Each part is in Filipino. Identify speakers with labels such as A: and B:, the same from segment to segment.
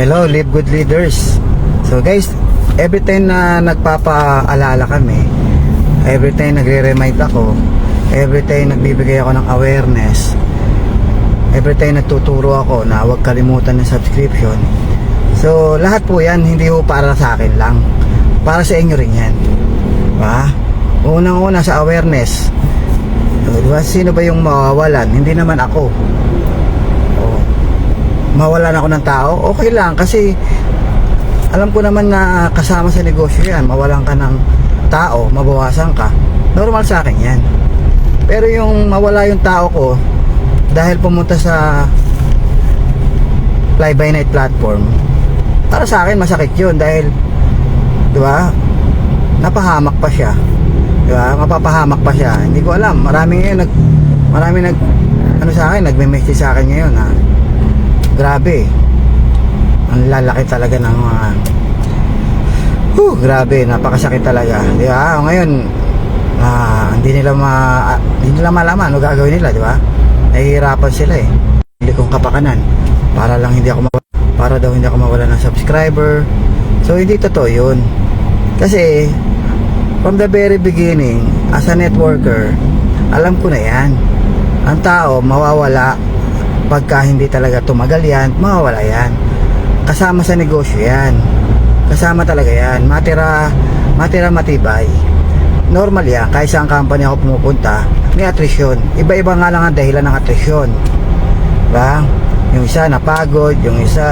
A: Hello, Live Good Leaders. So guys, every time na nagpapaalala kami, every time nagre-remind ako, every time nagbibigay ako ng awareness, every time nagtuturo ako na huwag kalimutan ng subscription. So lahat po yan, hindi po para sa akin lang, para sa inyo rin yan, diba? Unang-una sa awareness, diba? Sino ba yung mawawalan? Hindi naman ako. Mawalan ako ng tao, okay lang, kasi alam ko naman na kasama sa negosyo yan. Mawalan ka ng tao, mabawasan ka, normal sa akin yan. Pero yung mawala yung tao ko dahil pumunta sa fly by night platform, para sa akin masakit yun. Dahil diba, napahamak pa siya, diba, mapapahamak pa siya. Hindi ko alam, marami ano sa akin, nagme-message sa akin ngayon, ha. Grabe, ang lalaki talaga ng mga grabe, napakasakit talaga, di ba? Ngayon hindi nila malaman ano gagawin nila, di ba? Nahihirapan sila eh. Hindi kong kapakanan para lang hindi ako mawala ng subscriber. So hindi totoo yun, kasi from the very beginning as a networker, alam ko na yan, ang tao mawawala pagka hindi talaga tumagal yan, mawawala yan. Kasama sa negosyo yan, kasama talaga yan, matira matibay, normal yan. Kahit saan company ako pumupunta, may attrition, iba-iba nga lang ang dahilan ng attrition, diba? Yung isa napagod, yung isa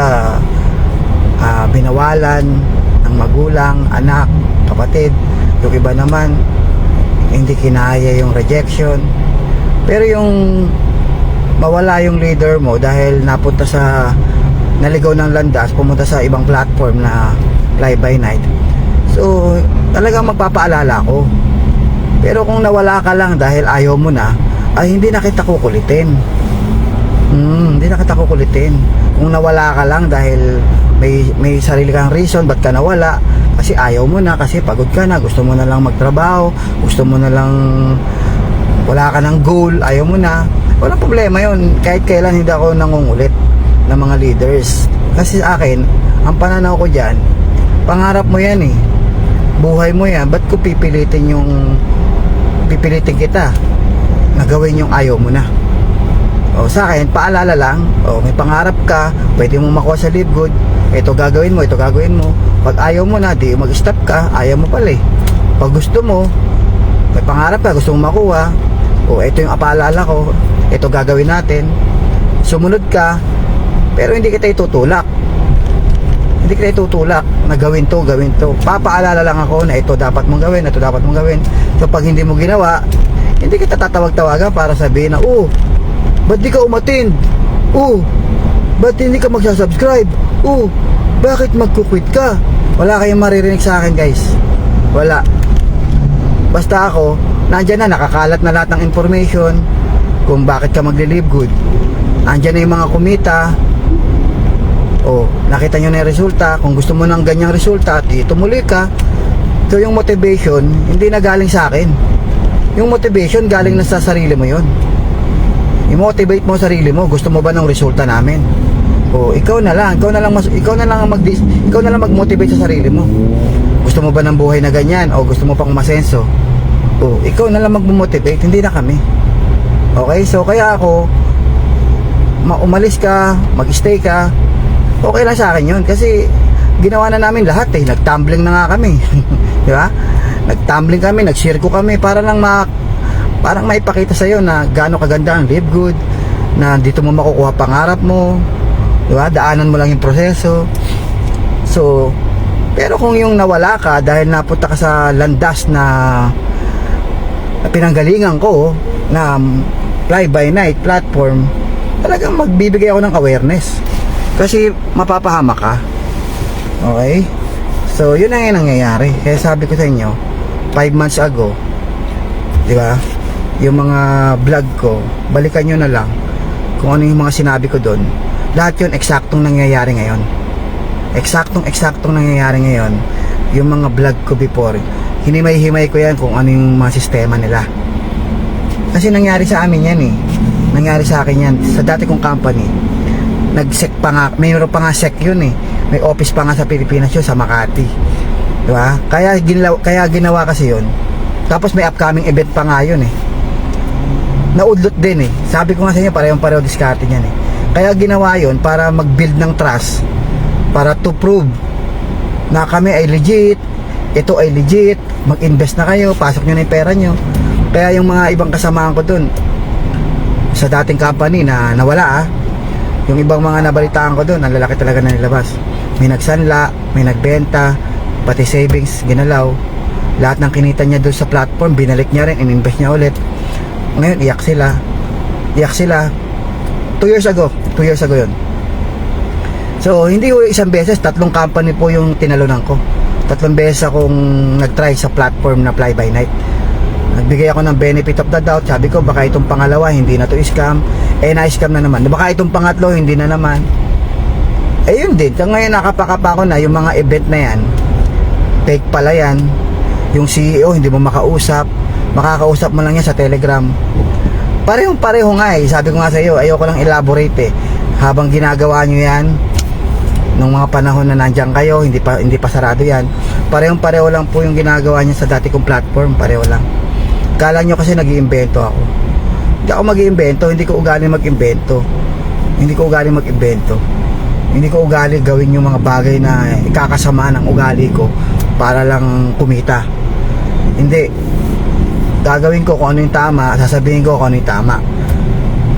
A: binawalan ng magulang, anak, kapatid, yung iba naman hindi kinaya yung rejection. Pero yung mawala yung leader mo dahil naligaw ng landas, pumunta sa ibang platform na fly by night, so talagang magpapaalala ko. Pero kung nawala ka lang dahil ayaw mo na, ay hindi na kita kukulitin. Hindi na kita kukulitin. Kung nawala ka lang dahil may sarili kang reason ba't ka nawala, kasi ayaw mo na, kasi pagod ka na, gusto mo na lang magtrabaho, gusto mo na lang, wala ka ng goal, ayaw mo na, walang problema yun. Kahit kailan hindi ako nangungulit ng mga leaders, kasi sa akin, ang pananaw ko dyan, pangarap mo yan eh, buhay mo yan, ba't ko pipilitin kita na gawin yung ayaw mo na? O sa akin, paalala lang, may pangarap ka, pwede mo makuha sa Live Good, ito gagawin mo. Pag ayaw mo na, di mag-stop ka, ayaw mo pala eh. Pag gusto mo, may pangarap ka, gusto mo makuha, ito yung paalala ko, ito gagawin natin, sumunod ka. Pero hindi kita itutulak na gawin to. Papaalala lang ako na ito dapat mong gawin. So pag hindi mo ginawa, hindi kita tatawag-tawagan para sabihin na ba't di ka umattend, ba't hindi ka magsasubscribe, bakit magkukwit ka. Wala kayong maririnig sa akin, guys. Wala. Basta ako nandyan na, nakakalat na lahat ng information kung bakit ka magli-Live Good. Andyan na yung mga kumita. Nakita nyo na yung resulta. Kung gusto mo ng ganyang resulta, tumuloy ka. So yung motivation, hindi na galing sa akin. Yung motivation, galing na sa sarili mo yun. I-motivate mo sarili mo. Gusto mo ba ng resulta namin? Ikaw na lang mag-motivate sa sarili mo. Gusto mo ba ng buhay na ganyan? O gusto mo pang umasenso? Ikaw na lang mag-motivate, hindi na kami. Okay, so kaya ako, umalis ka, mag-stay ka, okay lang sa akin yun. Kasi ginawa na namin lahat eh. Nag-tumbling na nga kami. Di ba? Nag-tumbling kami, nag-circo kami para lang parang maipakita sa'yo na gaano kaganda ang Live Good, na dito mo makukuha pangarap mo, di ba? Daanan mo lang yung proseso. So pero kung yung nawala ka dahil napunta ka sa landas na pinanggalingan ko na fly by night platform, talagang magbibigay ako ng awareness, kasi mapapahamak ka. Okay, so yun ang nangyayari. Kaya sabi ko sa inyo 5 months ago, di ba, yung mga vlog ko, balikan nyo na lang kung ano yung mga sinabi ko doon. Lahat yun eksaktong nangyayari ngayon. Eksaktong nangyayari ngayon. Yung mga vlog ko before, hinimay-himay ko yan kung ano yung mga sistema nila. Kasi nangyari sa amin yan eh. Nangyari sa akin yan sa dati kong company. Nag-sec pa nga, mayroon pa nga sec yun eh. May office pa nga sa Pilipinas yun, sa Makati. Diba? Kaya ginawa kasi yun. Tapos may upcoming event pa nga yun eh. Naudlot din eh. Sabi ko nga sa inyo, parehong-pareho diskarte niyan eh. Kaya ginawa yun para mag-build ng trust. Para to prove na kami ay legit, ito ay legit, mag-invest na kayo, pasok nyo na yung pera nyo. Kaya yung mga ibang kasamahan ko dun sa dating company na nawala yung ibang mga nabalitaan ko dun, ang lalaki talaga na nilabas. May nagsanla, may nagbenta, pati savings, ginalaw. Lahat ng kinita niya dun sa platform, binalik niya rin, in-invest niya ulit. Ngayon, iyak sila. 2 years ago yun. So, hindi ko isang beses, 3 company po yung tinalunan ko. 3 beses akong nag-try sa platform na fly by night. Nagbigay ako ng benefit of the doubt. Sabi ko, baka itong pangalawa, hindi na to scam. Na-scam na naman. Baka itong pangatlo, hindi na naman. Yun din. Ngayon, nakapakapa ko na yung mga event na yan. Fake pala yan. Yung CEO, hindi mo makausap. Makakausap mo lang yan sa Telegram. Parehong-pareho nga eh. Sabi ko nga sa iyo, ayoko lang elaborate eh. Habang ginagawa nyo yan, nung mga panahon na nandyan kayo, hindi pa sarado yan. Parehong-pareho lang po yung ginagawa niya sa dati kong platform. Pareho lang. Kala nyo kasi nag-iimbento ako. Hindi ako mag-iimbento. Hindi ko ugali mag-imbento. Hindi ko ugali gawin yung mga bagay na ikakasama ng ugali ko para lang kumita. Hindi. Gagawin ko kung ano yung tama, sasabihin ko kung ano yung tama.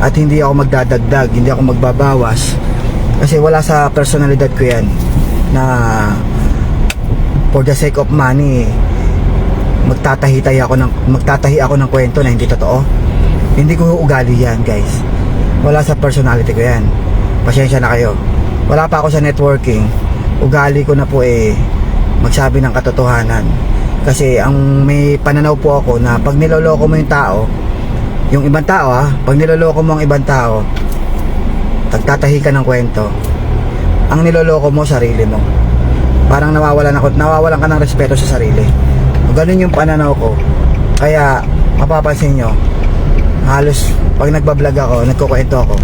A: At hindi ako magdadagdag, hindi ako magbabawas. Kasi wala sa personalidad ko yan na for the sake of money magtatahi ako ng kwento na hindi totoo. Hindi ko ugali yan, guys. Wala sa personality ko yan. Pasensya na kayo. Wala pa ako sa networking. Ugali ko na po magsabi ng katotohanan. Kasi ang may pananaw po ako na pag niloloko mo yung ibang tao pag niloloko mo ang ibang tao, tagtatahi ka ng kwento. Ang niloloko mo, sarili mo. Parang nawawalan ka ng respeto sa sarili. Ganun yung pananaw ko. Kaya mapapansin nyo, halos pag nagbablog ako, nagkukwento ako,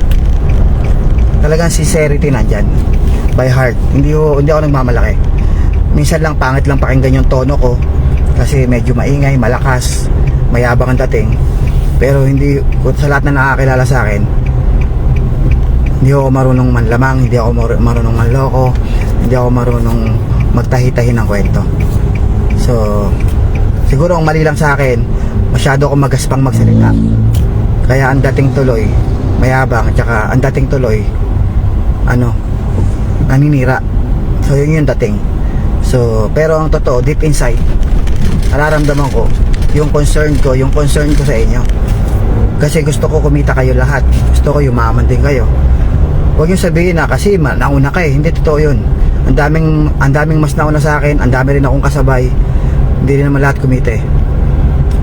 A: talagang sincerity nandyan. By heart. Hindi ako nagmamalaki. Minsan lang pangit lang pakinggan yung tono ko kasi medyo maingay, malakas, mayabang ang dating. Pero hindi, sa lahat na nakakilala sa akin, hindi ako marunong manlamang, hindi ako marunong manloko, hindi ako marunong magtahi-tahi ng kwento. So, siguro ang mali lang sa akin, masyado akong magaspang magsalita. Kaya ang dating tuloy, mayabang, tsaka ang dating tuloy, naninira. So, yun yung dating. So, pero ang totoo, deep inside, nararamdaman ko, yung concern ko sa inyo. Kasi gusto ko kumita kayo lahat. Gusto ko yumaman din kayo. Huwag yung sabihin na kasi nauna ka eh. Hindi totoo yun. Ang daming mas nauna sa akin. Ang dami rin akong kasabay. Hindi rin naman lahat kumita eh.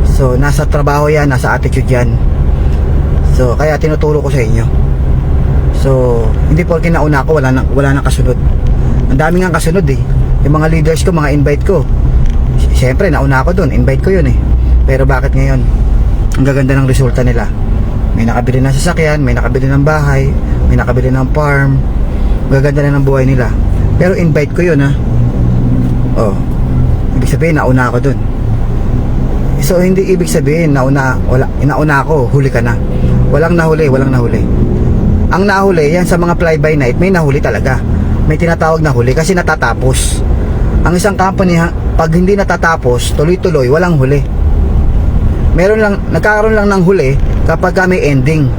A: So nasa trabaho yan, nasa attitude yan. So kaya tinuturo ko sa inyo. So hindi porke nauna ako, wala nang kasunod. Ang daming nga kasunod eh. Yung mga leaders ko, mga invite ko, siyempre nauna ako dun, invite ko yun eh. Pero bakit ngayon ang gaganda ng resulta nila? May nakabili ng sasakyan, may nakabili ng bahay, may nakabili ng farm, gaganda na ng buhay nila. Pero invite ko yun ibig sabihin nauna ako dun. So hindi ibig sabihin nauna ako, huli ka na. Walang nahuli. Ang nahuli yan sa mga fly by night, may nahuli talaga. May tinatawag na huli kasi natatapos. Ang isang company pag hindi natatapos, tuloy-tuloy, walang huli. Nagkakaroon lang ng huli kapag may ending.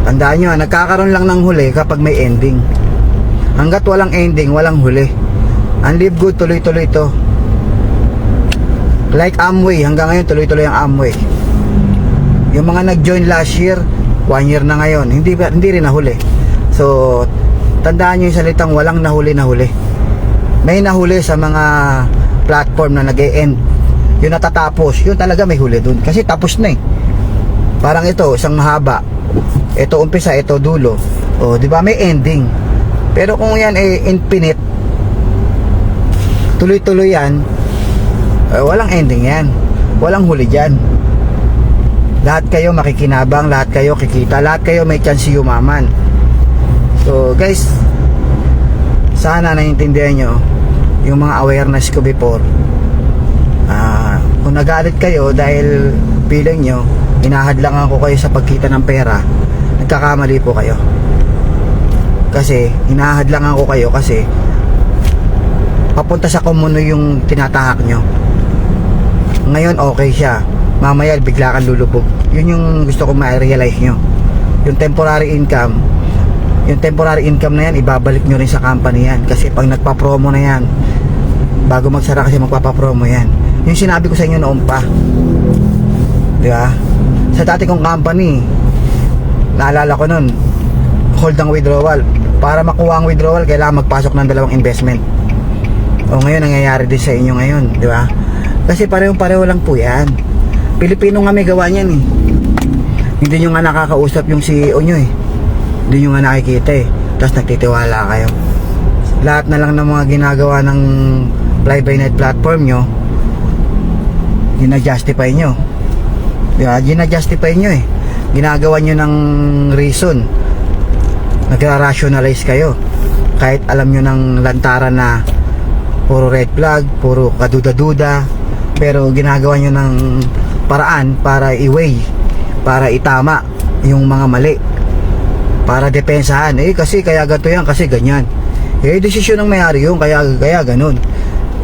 A: Tandaan nyo, nagkakaroon lang ng huli kapag may ending. Hanggat walang ending, walang huli. Ang live good, tuloy-tuloy ito. Like Amway, hanggang ngayon tuloy-tuloy ang Amway. Yung mga nag-join last year, 1 year na ngayon, hindi rin nahuli. So, tandaan nyo yung salitang walang nahuli. May nahuli sa mga platform na nag-e-end. Yung natatapos, yun talaga may huli dun. Kasi tapos na eh. Parang ito, isang mahaba. Ito umpisa, ito dulo. Di ba may ending. Pero kung yan infinite, tuloy-tuloy yan, walang ending yan. Walang huli dyan. Lahat kayo makikinabang, lahat kayo kikita, lahat kayo may chance yumaman. So guys, sana naiintindihan nyo yung mga awareness ko before. Kung nagalit kayo dahil feeling nyo hinahadlangan ko kayo sa pagkita ng pera, nagkakamali po kayo. Kasi hinahadlangan ko kayo kasi papunta sa komuno yung tinatahak nyo. Ngayon okay siya, mamaya bigla kang lulubog. Yun yung gusto kong ma-realize nyo. Yung temporary income na yan, ibabalik nyo rin sa company yan. Kasi pag nagpa-promo na yan, bago magsara kasi magpapapromo yan. Yung sinabi ko sa inyo noon pa, di ba? Sa dati kong company, naalala ko nun, hold ang withdrawal. Para makuha ang withdrawal, kailangan magpasok ng 2 investment. O ngayon, nangyayari din sa inyo ngayon, di ba? Kasi pareho-pareho lang po yan. Pilipino nga may gawa niyan eh. Hindi nyo nga nakakausap yung CEO nyo eh. Hindi nyo nga nakikita eh. Tapos nagtitiwala kayo. Lahat na lang ng mga ginagawa ng fly-by-night platform nyo, gina-justify nyo. Diba? Gina-justify nyo eh. Ginagawa nyo ng reason. Nagra-rationalize kayo. Kahit alam nyo ng lantaran na puro red flag, puro kaduda-duda, pero ginagawa nyo ng paraan para i-weigh, para itama yung mga mali, para depensahan. Kasi kaya ganito yan, kasi ganyan. Desisyon ng may-ari yun, kaya ganun.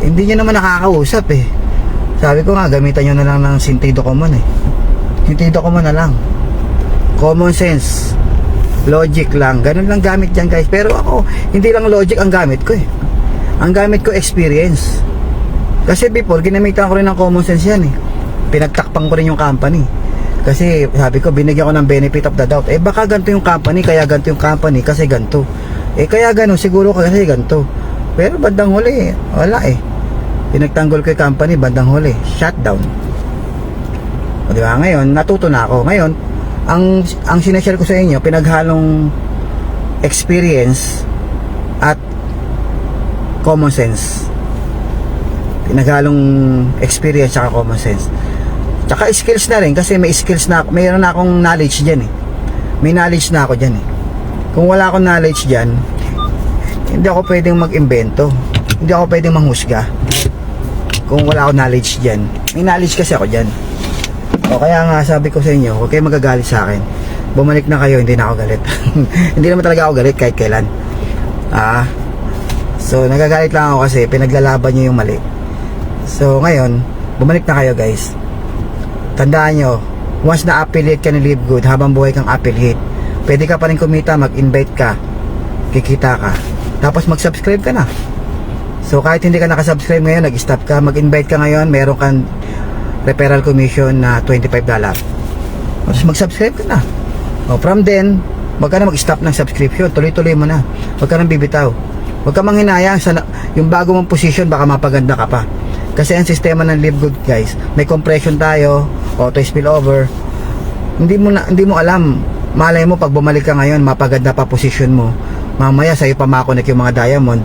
A: Hindi nyo naman nakakausap eh. Sabi ko nga, gamitan nyo na lang ng sentido commun eh. Sentido commun na lang. Common sense. Logic lang. Ganun lang gamit dyan guys. Pero ako, hindi lang logic ang gamit ko eh. Ang gamit ko experience. Kasi before, ginamitan ko rin ng common sense yan eh. Pinagtakpang ko rin yung company. Kasi sabi ko, binigyan ko ng benefit of the doubt. Baka ganito yung company, kaya ganito yung company, kasi ganito. Kaya ganun, siguro kasi ganito. Pero bandang huli, wala eh. Pinagtanggol ko yung company, bandang huli, shutdown. O diba, ngayon, natuto na ako. Ngayon, ang sinashare ko sa inyo, pinaghalong experience at common sense. Pinaghalong experience at common sense. Tsaka skills na rin, kasi may skills na, mayroon na akong knowledge dyan eh. May knowledge na ako dyan eh. Kung wala akong knowledge dyan, hindi ako pwedeng mag-imbento. Hindi ako pwedeng manghusga kung wala akong knowledge dyan. May knowledge kasi ako dyan. O kaya nga sabi ko sa inyo, huwag kayo magagalit sa akin. Bumalik na kayo, hindi na ako galit. Hindi naman talaga ako galit kahit kailan. So nagagalit lang ako kasi pinaglalaban nyo yung mali. So ngayon, bumalik na kayo guys. Tandaan nyo, once na affiliate ka ni Live Good, habang buhay kang affiliate, pwede ka pa rin kumita, mag-invite ka, kikita ka, tapos mag-subscribe ka na. So kahit hindi ka nakasubscribe ngayon, nag-stop ka, mag-invite ka ngayon, meron kang referral commission na $25. Tapos mag-subscribe ka na. From then, wag ka na mag-stop ng subscription, tuloy-tuloy mo na. Wag ka nang bibitaw. Wag ka manghinayang sa yung bago mong position, baka mapaganda ka pa. Kasi ang sistema ng Live Good guys, may compression tayo, auto spillover. Hindi mo alam. Malay mo pag bumalik ka ngayon, mapaganda pa position mo. Mamaya sa'yo pa makonek yung mga diamond.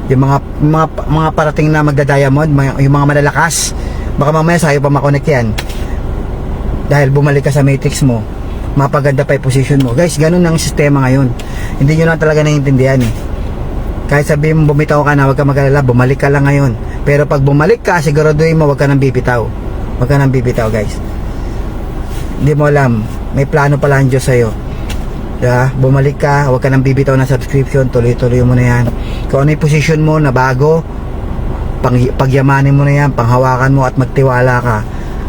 A: Yung mga parating na magda-diamond, yung mga malalakas, baka mamaya sa'yo pa makonek yan. Dahil bumalik ka sa matrix mo, mapaganda pa yung position mo. Guys, ganun ang sistema ngayon. Hindi nyo lang talaga naiintindihan eh. Kahit sabihin mo bumitaw ka na, wag ka mag-alala, bumalik ka lang ngayon. Pero pag bumalik ka, siguraduhin mo, wag ka nang bibitaw. Wag ka nang bibitaw guys. Hindi mo alam, may plano pala ang Diyos sa'yo. Diba? Bumalik ka, wag ka nang bibitaw na subscription, tuloy-tuloy mo na yan. Kung ano yung position mo na bago, pagyamanin mo na yan, panghawakan mo at magtiwala ka,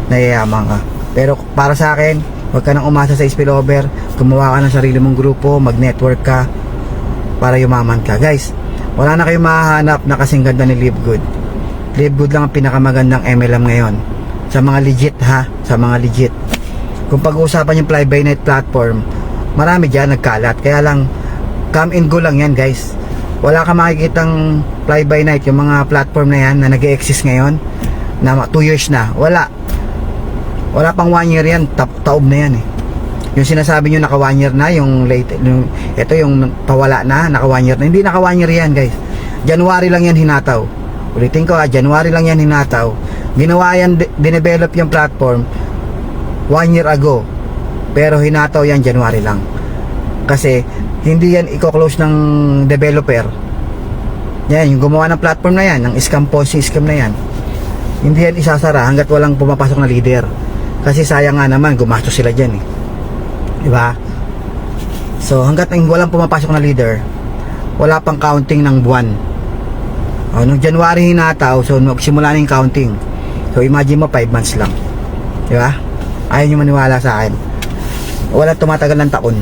A: nayayaman ka. Pero para sa akin, wag ka nang umasa sa spillover, gumawa ka ng sarili mong grupo, mag-network ka para yumaman ka. Guys, wala na kayong mahahanap na kasing ganda ni Live Good. Live Good lang ang pinakamagandang MLM ngayon. Sa mga legit ha, sa mga legit. Kung pag-uusapan yung fly-by-night platform, marami dyan nagkalat. Kaya lang, come and go lang yan guys. Wala ka makikitang fly-by-night, yung mga platform na yan na nag-exist ngayon, na 2 years na. Wala pang 1 year yan, taob na yan eh. Yung sinasabi nyo naka 1 year na, yung late, ito yung pawala na, naka 1 year na. Hindi naka 1 year yan guys. January lang yan hinataw. Ulitin ko January lang yan hinataw. Ginawa yan, dinevelop yung platform 1 year ago. Pero hinataw yan January lang. Kasi hindi yan i-close ng developer Yan, yung gumawa ng platform na yan, ng scam posting scam na yan, hindi yan isasara hanggat walang pumapasok na leader. Kasi sayang nga naman, gumastos sila dyan eh. Diba? So hanggat walang pumapasok na leader, wala pang counting ng buwan. O, nung January hinataw, so magsimula na yung counting. So imagine mo 5 months lang. Diba? Ayaw nyo maniwala sa akin. Wala tumatagal ng taon.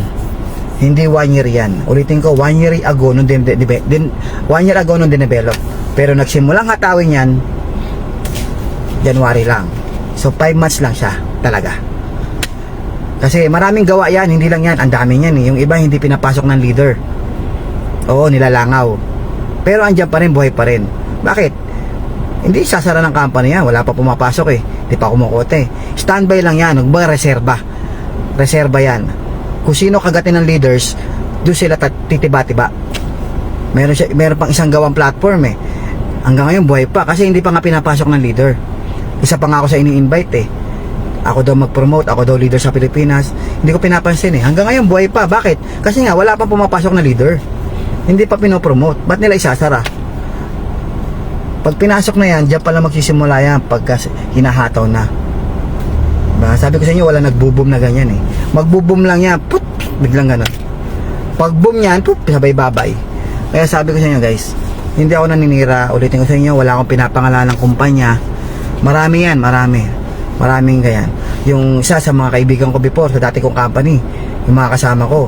A: Hindi 1 year yan. Ulitin ko, 1 year ago nung 1 year ago nung dinevelop. Pero nagsimulang hatawin yan January lang. So 5 months lang siya talaga. Kasi maraming gawa yan, hindi lang yan, ang dami yan eh. Yung iba hindi pinapasok ng leader. Oo, nilalangaw. Pero andyan pa rin, buhay pa rin. Bakit? Hindi sasara ng company yan, wala pa pumapasok eh. Hindi pa kumukote. Standby lang yan, reserba. Reserba yan. Kung sino kagatin ng leaders, doon sila titiba-tiba. Meron pang isang gawang platform eh. Hanggang ngayon buhay pa kasi hindi pa nga pinapasok ng leader. Isa pa nga ako sa ini-invite eh. Ako daw mag-promote, ako daw leader sa Pilipinas. Hindi ko pinapansin eh. Hanggang ngayon buhay pa. Bakit? Kasi nga wala pang pumapasok na leader. Hindi pa pinopromote. Ba't nila isasara? Pag pinasok na yan, diyan pala magsisimula yan pagka hinahataw na. Diba? Sabi ko sa inyo, wala nagbo-boom na ganyan eh. Magbo-boom lang yan, put, biglang ganun. Pag boom yan, put, sabay babay. Kaya sabi ko sa inyo guys, hindi ako naninira. Ulitin ko sa inyo, wala akong pinapangalan ng kumpanya. Marami yan, marami. Maraming ganyan. Yung isa sa mga kaibigan ko before, sa dati kong company, yung mga kasama ko,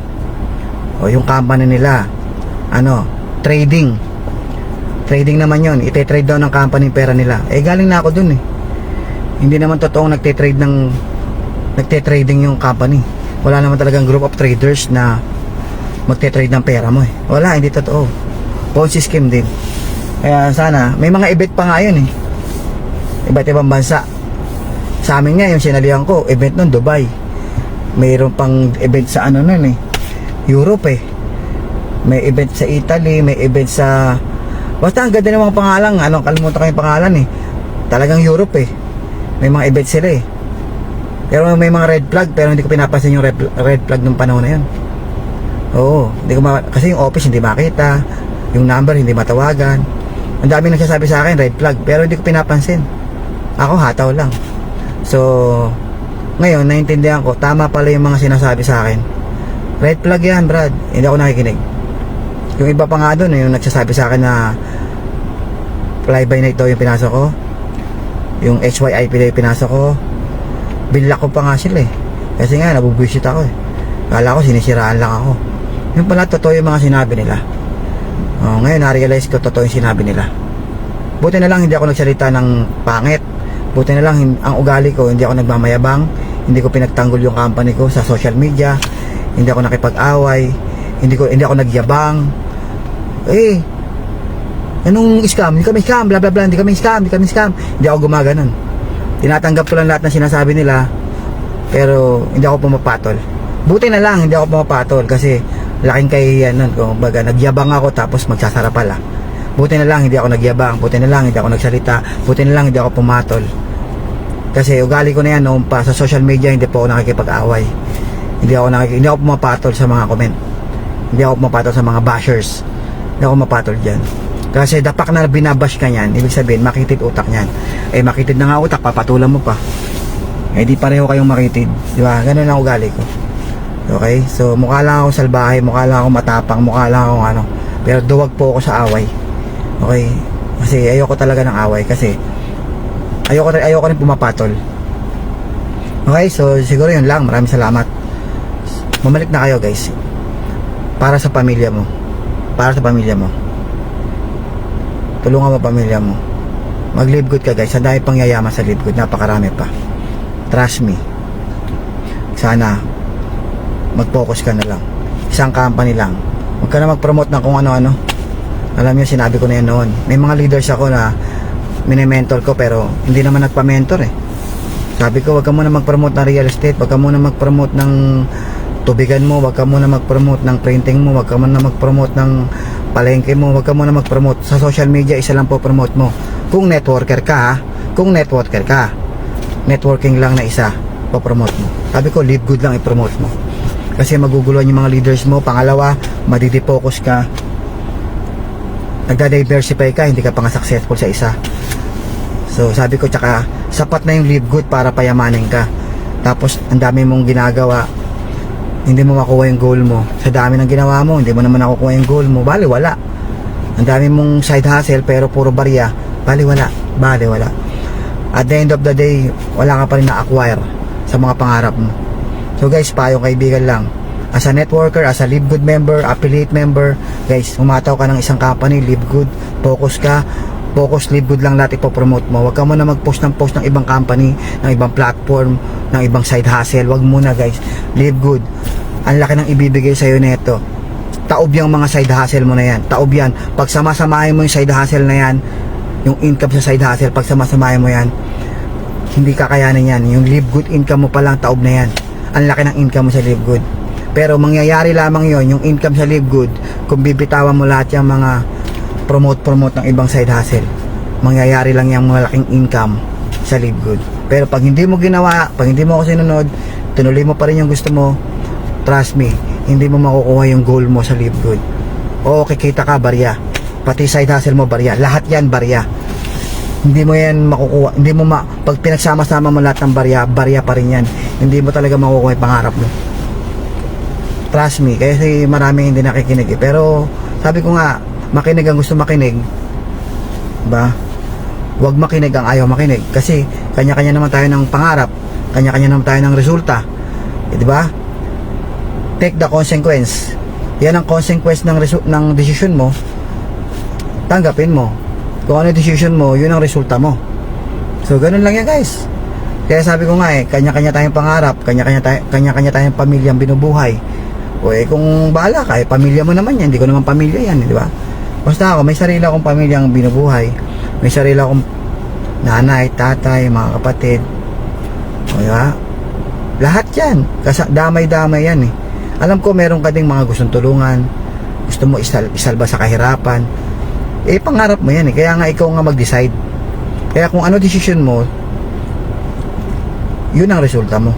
A: o yung company nila, trading. Trading naman yon, ite-trade daw ng company pera nila. Eh galing na ako dun eh. Hindi naman totoong nagte-trading yung company. Wala naman talagang group of traders na magte-trade ng pera mo eh. Wala, hindi totoo. Ponzi scheme din. Kaya sana, may mga event pa nga yun eh. Iba't ibang bansa. Sa amin nga, yung sinalihan ko, event nun, Dubai. Mayroon pang event sa nun eh. Europe eh. May event sa Italy, may event sa... Basta ang ganda ng mga pangalan. Kalimutan ko yung pangalan eh. Talagang Europe eh. May mga event sila eh. Pero may mga red flag, pero hindi ko pinapansin yung red flag nung panahon na yun. Oo, kasi yung office hindi makita, yung number hindi matawagan. Ang dami nagsasabi sa akin red flag, pero hindi ko pinapansin. Ako hataw lang. So ngayon naintindihan ko, tama pala yung mga sinasabi sa akin. Red flag yan, Brad. Hindi ako nakikinig. Yung iba pa nga doon, yung nagsasabi sa akin na fly-by na ito yung pinasok ko, yung HYIP na yung pinasok ko, binlock ko pa nga sila eh. Kasi nga nabubwisit ako eh. Kala ko sinisiraan lang ako. Yung pala totoo yung mga sinabi nila. Ngayon na-realize ko totoo yung sinabi nila. Buti na lang hindi ako nagsalita ng pangit. Buti na lang ang ugali ko, hindi ako nagmamayabang, hindi ko pinagtanggol yung company ko sa social media, hindi ako nakipag-away, hindi ako nagyabang. Anong scam? Hindi kami scam, bla bla bla, hindi kami scam. Hindi ako gumaganon. Tinatanggap ko lang lahat ng sinasabi nila, pero hindi ako pumapatol. Buti na lang hindi ako pumapatol kasi laking kahihiyan nun. Kung baga nagyabang ako tapos magsasara pala. Buti na lang hindi ako nagyabang, buti na lang hindi ako nagsalita, buti na lang hindi ako pumatol. Kasi ugali ko na yan noon pa sa social media, hindi po ako nakikipag-away. Hindi ako pumapatol sa mga comment. Hindi ako pumapatol sa mga bashers. Hindi ako mapatol diyan. Kasi dapak na binabash ka niyan, ibig sabihin makitid utak niyan. Eh makitid na nga utak, papatulan mo pa. Eh di pareho kayong makitid, di ba? Ganun ang ugali ko. Okay? So mukha lang ako salbahe, mukha lang ako matapang, mukha lang ako pero duwag po ako sa away. Okay? Kasi ayoko talaga ng away kasi ayoko rin pumapatol. Okay? So siguro yun lang. Maraming salamat. Mamalik na kayo guys. Para sa pamilya mo. Para sa pamilya mo. Tulungan mo pamilya mo. Mag-live good ka guys. Ang dami pang yayaman sa live good. Napakarami pa. Trust me. Sana mag-focus ka na lang. Isang company lang. Huwag ka na mag-promote ng kung ano-ano. Alam niyo, sinabi ko na yan noon. May mga leaders ako na mini-mentor ko pero hindi naman nagpa-mentor eh. Sabi ko, huwag ka muna mag-promote ng real estate. Huwag ka muna mag-promote ng tubigan mo. Huwag ka muna mag-promote ng printing mo. Huwag ka muna mag-promote ng palengke mo. Huwag ka muna mag-promote sa social media. Isa lang po promote mo. Kung networker ka ha, kung networker ka, networking lang na isa po-promote mo. Sabi ko, live good lang i-promote mo kasi maguguluhan yung mga leaders mo. Pangalawa, madidi-focus ka. nagda-diversify ka, hindi ka pa nga successful sa isa. So sabi ko, tsaka sapat na yung live good para payamanin ka. Tapos ang dami mong ginagawa, hindi mo makuha yung goal mo. Sa dami ng ginawa mo, hindi mo naman nakukuha yung goal mo, bali wala. Ang dami mong side hustle pero puro barya, bali wala. At the end of the day, wala ka pa rin na-acquire sa mga pangarap mo. So guys, payong kaibigan lang, as a networker, as a Live Good member, affiliate member, guys, umataw ka ng isang company, Live Good, focus ka, Live Good lang lahat ipopromote mo. Huwag ka muna mag-post ng ibang company, ng ibang platform, ng ibang side hustle. Huwag muna guys, Live Good. Ang laki ng ibibigay sa'yo neto. Taob yung mga side hustle mo na yan. Taob yan. Pag sama-samahin mo yung side hustle na yan, yung income sa side hustle, pag sama-samahin mo yan, hindi kakayanin yan. Yung Live Good income mo pa lang, taob na yan. Ang laki ng income mo sa Live Good. Pero mangyayari lamang yon, yung income sa Live Good, kung bibitawan mo lahat yung mga promote ng ibang side hustle, mangyayari lang yung malaking income sa Live Good. Pero pag hindi mo ginawa, pag hindi mo ako sinunod, tinuloy mo pa rin yung gusto mo, trust me, hindi mo makukuha yung goal mo sa Live Good. Oo, kikita ka, barya. Pati side hustle mo, barya. Lahat yan, barya. Hindi mo yan makukuha, hindi mo pag pinagsama-sama mo lahat ng barya pa rin yan. Hindi mo talaga makukuha yung pangarap mo. Trust me, kasi marami hindi nakikinig eh. Pero sabi ko nga, makinig ang gusto makinig, ba? Huwag makinig ang ayaw makinig, kasi kanya-kanya naman tayo ng pangarap, kanya-kanya naman tayo ng resulta, di ba? Take the consequence. Yan ang consequence ng decision mo. Tanggapin mo. Kung ano yung decision mo, yun ang resulta mo. So ganun lang yan guys. Kaya sabi ko nga kanya-kanya tayong pangarap, kanya-kanya tayong pamilyang binubuhay. O kung bahala ka, pamilya mo naman yan, hindi ko naman pamilya yan, di ba? Basta ako, may sarili akong pamilyang binubuhay, may sarili akong nanay, tatay, mga kapatid, o diba? Lahat yan, damay-damay yan eh. Alam ko meron ka ding mga gustong tulungan, gusto mo isalba sa kahirapan, pangarap mo yan eh. Kaya nga ikaw nga mag-decide. Kaya kung ano decision mo, yun ang resulta mo.